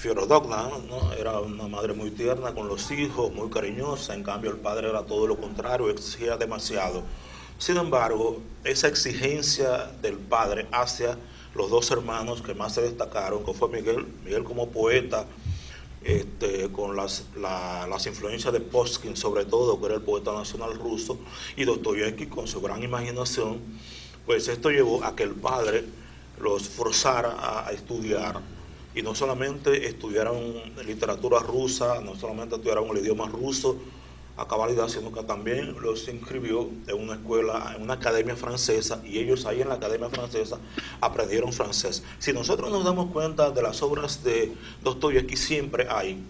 Fiorodogna, ¿no? Era una madre muy tierna con los hijos, muy cariñosa, en cambio el padre era todo lo contrario, exigía demasiado. Sin embargo, esa exigencia del padre hacia los dos hermanos que más se destacaron, que fue Miguel como poeta, con las influencias de Pushkin sobre todo, que era el poeta nacional ruso, y Dostoyevsky con su gran imaginación, pues esto llevó a que el padre los forzara a estudiar, y no solamente estudiaron literatura rusa, no solamente estudiaron el idioma ruso a cabalidad, sino que también los inscribió en una escuela, en una academia francesa, y ellos ahí en la academia francesa aprendieron francés. Si nosotros nos damos cuenta de las obras de Dostoyevsky, siempre hay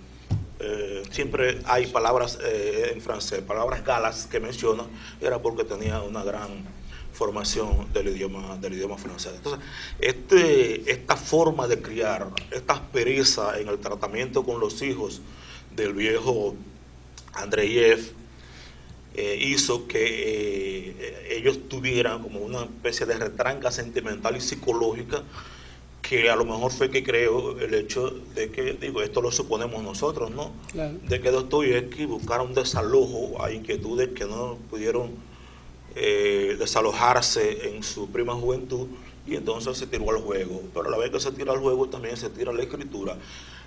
palabras en francés, palabras galas que menciona, era porque tenía una gran formación del idioma francés. Entonces, esta forma de criar, esta aspereza en el tratamiento con los hijos del viejo Andreyev, hizo que ellos tuvieran como una especie de retranca sentimental y psicológica, que a lo mejor fue que creó el hecho de que, digo, esto lo suponemos nosotros, ¿no? Claro. De que Dostoyevsky buscara un desalojo a inquietudes que no pudieron desalojarse en su prima juventud, y entonces se tiró al juego. Pero a la vez que se tira al juego, también se tira a la escritura.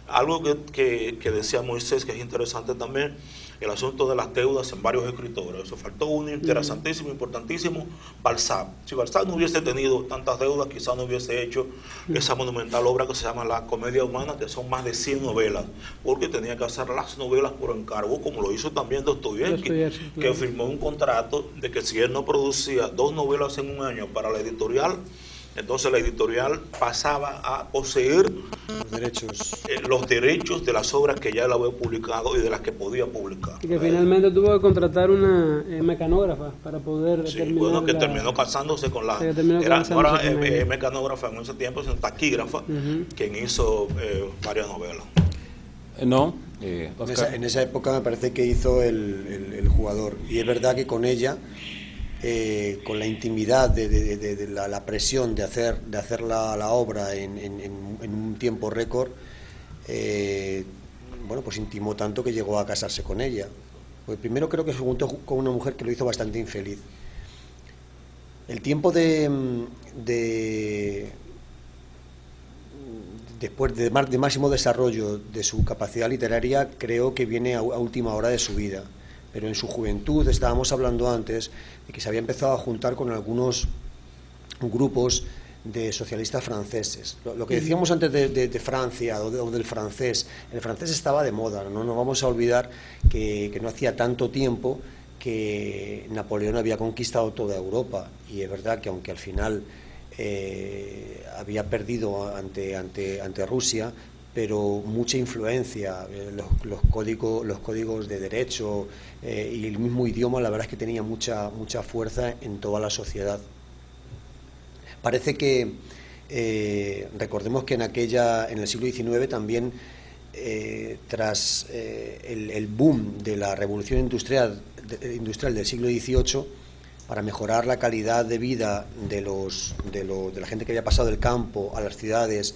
Algo que decía Moisés, que es interesante también, el asunto de las deudas en varios escritores. Eso faltó uno interesantísimo, importantísimo, Balzac. Si Balzac no hubiese tenido tantas deudas, quizás no hubiese hecho esa monumental obra que se llama La Comedia Humana, que son más de 100 novelas, porque tenía que hacer las novelas por encargo, como lo hizo también Dostoyevsky, que firmó un contrato de que si él no producía 2 novelas en un año para la editorial, entonces la editorial pasaba a poseer los derechos de las obras que ya él había publicado y de las que podía publicar. Y que finalmente tuvo que contratar una mecanógrafa para poder terminar. Bueno, que terminó casándose con la... mecanógrafa en ese tiempo, sino taquígrafa, quien hizo varias novelas. No. En esa época me parece que hizo el Jugador, y es verdad que con ella... con la intimidad de la presión de hacer la obra en un tiempo récord, bueno, pues intimó tanto que llegó a casarse con ella. Pues primero creo que se juntó con una mujer que lo hizo bastante infeliz. El tiempo después de máximo desarrollo de su capacidad literaria, creo que viene a última hora de su vida. Pero en su juventud, estábamos hablando antes, de que se había empezado a juntar con algunos grupos de socialistas franceses. Lo que decíamos antes de Francia o del francés, el francés estaba de moda, no nos vamos a olvidar que no hacía tanto tiempo que Napoleón había conquistado toda Europa, y es verdad que aunque al final había perdido ante Rusia, pero mucha influencia, los códigos de derecho y el mismo idioma, la verdad es que tenía mucha fuerza en toda la sociedad. Parece que, recordemos que en el siglo XIX también, tras el boom de la revolución industrial del siglo XVIII, para mejorar la calidad de vida de la gente que había pasado del campo a las ciudades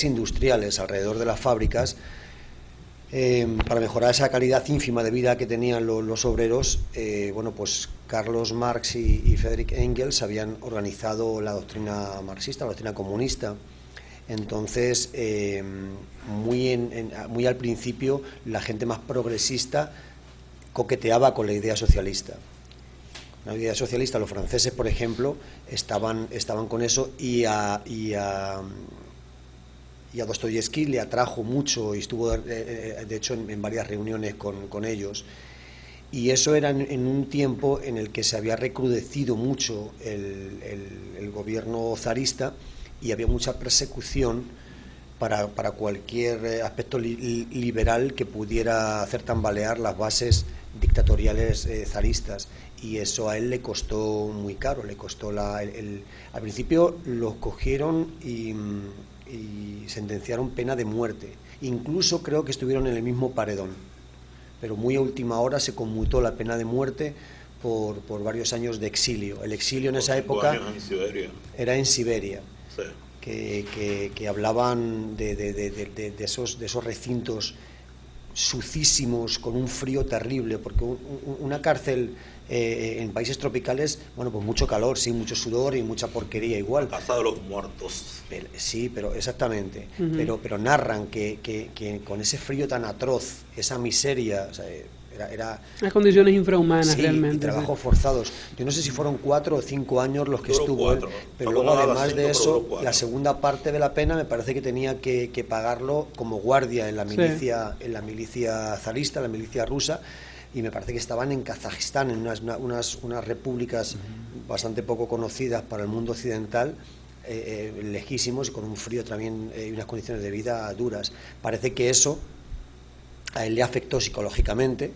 industriales alrededor de las fábricas, para mejorar esa calidad ínfima de vida que tenían los obreros, bueno, pues Carlos Marx y Friedrich Engels habían organizado la doctrina marxista, la doctrina comunista. Entonces, muy al principio, la gente más progresista coqueteaba con la idea socialista. La idea socialista, los franceses, por ejemplo, estaban con eso, y a Dostoyevsky le atrajo mucho, y estuvo de hecho en varias reuniones con ellos, y eso era en un tiempo en el que se había recrudecido mucho el gobierno zarista, y había mucha persecución para cualquier aspecto liberal que pudiera hacer tambalear las bases dictatoriales zaristas, y eso a él le costó muy caro, le costó al principio los cogieron y sentenciaron pena de muerte. Incluso creo que estuvieron en el mismo paredón, pero muy a última hora se conmutó la pena de muerte por varios años de exilio. El exilio en esa época era en Siberia. Sí. que hablaban de esos recintos sucísimos, con un frío terrible, porque una cárcel en países tropicales, bueno, pues mucho calor, sí, mucho sudor y mucha porquería igual. Casa de los muertos. Sí, pero exactamente. Pero narran que con ese frío tan atroz, esa miseria, o sea, era las condiciones infrahumanas, sí, realmente. y trabajos forzados. Yo no sé si fueron 4 o 5 años los que Duró estuvo 4. pero No luego como además 5, de pero eso, duró 4. la segunda parte de la pena me parece que tenía que pagarlo como guardia en la milicia, en la milicia zarista, la milicia rusa, y me parece que estaban en Kazajistán, en unas repúblicas bastante poco conocidas para el mundo occidental, lejísimos, y con un frío también y unas condiciones de vida duras. Parece que eso a él le afectó psicológicamente,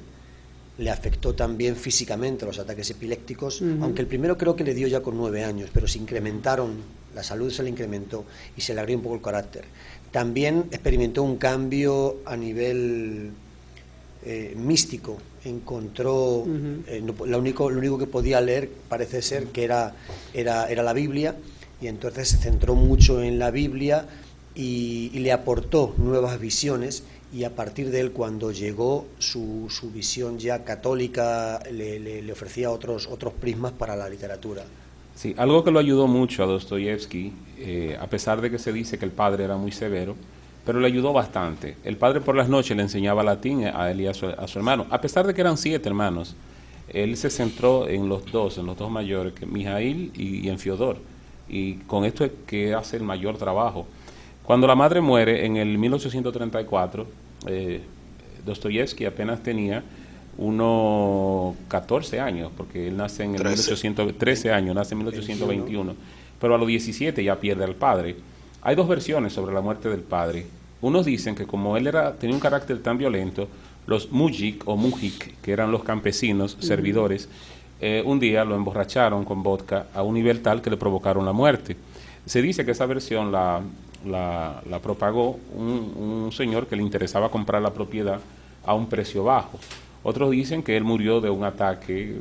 le afectó también físicamente los ataques epilépticos, aunque el primero creo que le dio ya con 9 años, pero se incrementaron, la salud se le incrementó y se le agrió un poco el carácter. También experimentó un cambio a nivel místico, encontró, lo único que podía leer parece ser que era la Biblia, y entonces se centró mucho en la Biblia y le aportó nuevas visiones. Y a partir de él, cuando llegó su visión ya católica, le ofrecía otros prismas para la literatura. Sí, algo que lo ayudó mucho a Dostoyevsky, a pesar de que se dice que el padre era muy severo, pero le ayudó bastante. El padre por las noches le enseñaba latín a él y a su hermano, a pesar de que eran 7 hermanos. Él se centró en los dos mayores, que Mijail y en Fiodor, y con esto es que hace el mayor trabajo. Cuando la madre muere en el 1834, Dostoyevsky apenas tenía unos 14 años, porque él nace en el 13 años, nace en 1821, pero a los 17 ya pierde al padre. Hay 2 versiones sobre la muerte del padre. Unos dicen que como él tenía un carácter tan violento, los mujik o mujik, que eran los campesinos, servidores, un día lo emborracharon con vodka a un nivel tal que le provocaron la muerte. Se dice que esa versión la propagó un señor que le interesaba comprar la propiedad a un precio bajo. Otros dicen que él murió de un ataque,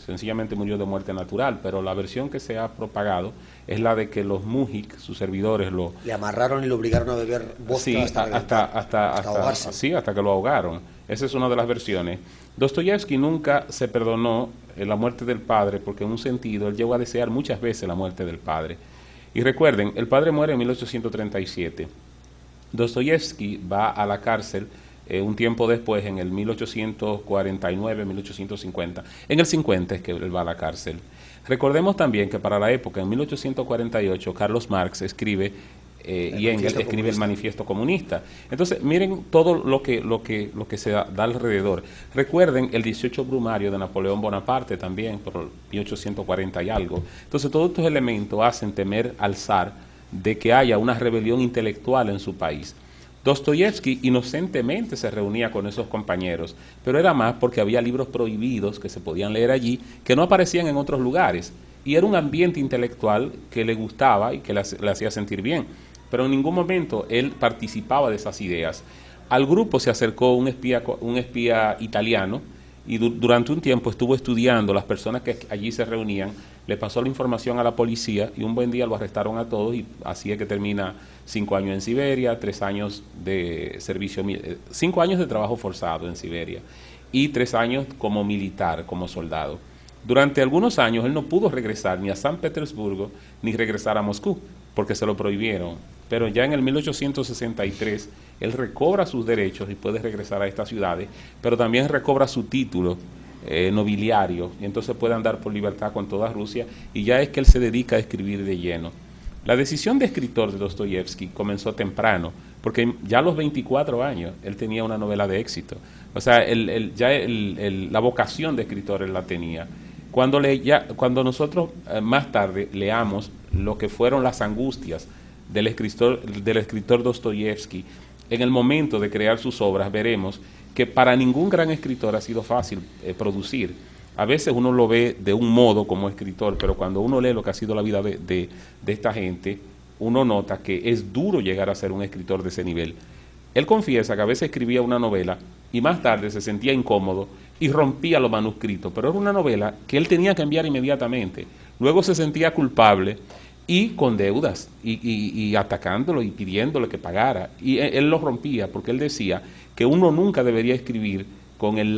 sencillamente murió de muerte natural, pero la versión que se ha propagado es la de que los mujik, sus servidores, le amarraron y lo obligaron a beber vodka, sí, hasta ahogarse. Sí, hasta que lo ahogaron. Esa es una de las versiones. Dostoyevsky nunca se perdonó la muerte del padre, porque en un sentido él llegó a desear muchas veces la muerte del padre. Y recuerden, el padre muere en 1837. Dostoyevsky va a la cárcel un tiempo después, en el 1849, 1850. En el 50 es que él va a la cárcel. Recordemos también que para la época, en 1848, Carlos Marx escribe y Engels escribe el Manifiesto Comunista. Entonces, miren todo lo que se da alrededor. Recuerden el 18 Brumario de Napoleón Bonaparte también, por 1840 y algo. Entonces, todos estos elementos hacen temer al zar de que haya una rebelión intelectual en su país. Dostoyevsky inocentemente se reunía con esos compañeros, pero era más porque había libros prohibidos que se podían leer allí, que no aparecían en otros lugares. Y era un ambiente intelectual que le gustaba y que le hacía sentir bien. Pero en ningún momento él participaba de esas ideas. Al grupo se acercó un espía italiano, y durante un tiempo estuvo estudiando las personas que allí se reunían, le pasó la información a la policía y un buen día lo arrestaron a todos, y así es que termina 5 años en Siberia, 3 años de servicio, 5 años de trabajo forzado en Siberia y 3 años como militar, como soldado. Durante algunos años él no pudo regresar ni a San Petersburgo ni regresar a Moscú, porque se lo prohibieron. Pero ya en el 1863 él recobra sus derechos y puede regresar a estas ciudades, pero también recobra su título nobiliario, y entonces puede andar por libertad con toda Rusia, y ya es que él se dedica a escribir de lleno. La decisión de escritor de Dostoyevsky comenzó temprano, porque ya a los 24 años él tenía una novela de éxito. O sea, la vocación de escritor él la tenía. Cuando nosotros más tarde leamos lo que fueron las angustias del escritor Dostoyevsky en el momento de crear sus obras, veremos que para ningún gran escritor ha sido fácil producir. A veces uno lo ve de un modo como escritor, pero cuando uno lee lo que ha sido la vida de esta gente, uno nota que es duro llegar a ser un escritor de ese nivel. Él confiesa que a veces escribía una novela y más tarde se sentía incómodo y rompía los manuscritos, pero era una novela que él tenía que enviar inmediatamente. Luego se sentía culpable y con deudas, y atacándolo y pidiéndole que pagara. Y él lo rompía porque él decía que uno nunca debería escribir con el